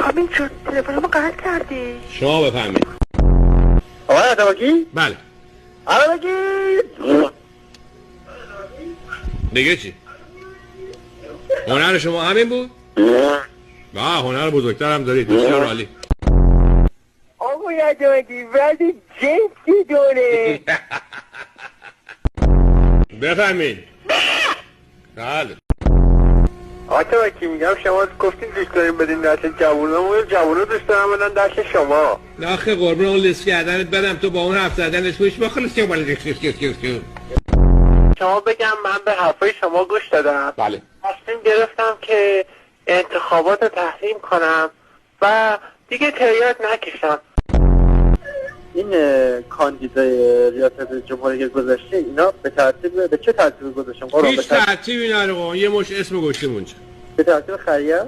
امین شد تلفنمو قطع کردی. شما بفهمید. آقای عطابکی؟ بله. عطابکی دیگه چی؟ هنر شما همین بود؟ با هنر بزرگتر هم دارید. بسیار عالی. آقای عطابکی ولی جنسی داره. بفهمید. بله. عطابکی میگم شما گفتین دوست داریم بدین دست جوونا، ما جوونا دوست دارم بدن دست شما. نه خیلی قربون اون لیست کردنت بدم تو با اون حرف زدنش خوش بخلص که بالا شما بگم من به حرفای شما گوش دادم. بله. تصمیم گرفتم که انتخابات رو تحریم کنم و دیگه تریاک نکشم. این کاندیدای ریاست جمهوری که گذاشته اینا به چه ترتیبی گذاشتن؟ هیچ ترتیبی نداره. یه مش اسم گشته مونجا. به ترتیب خریه؟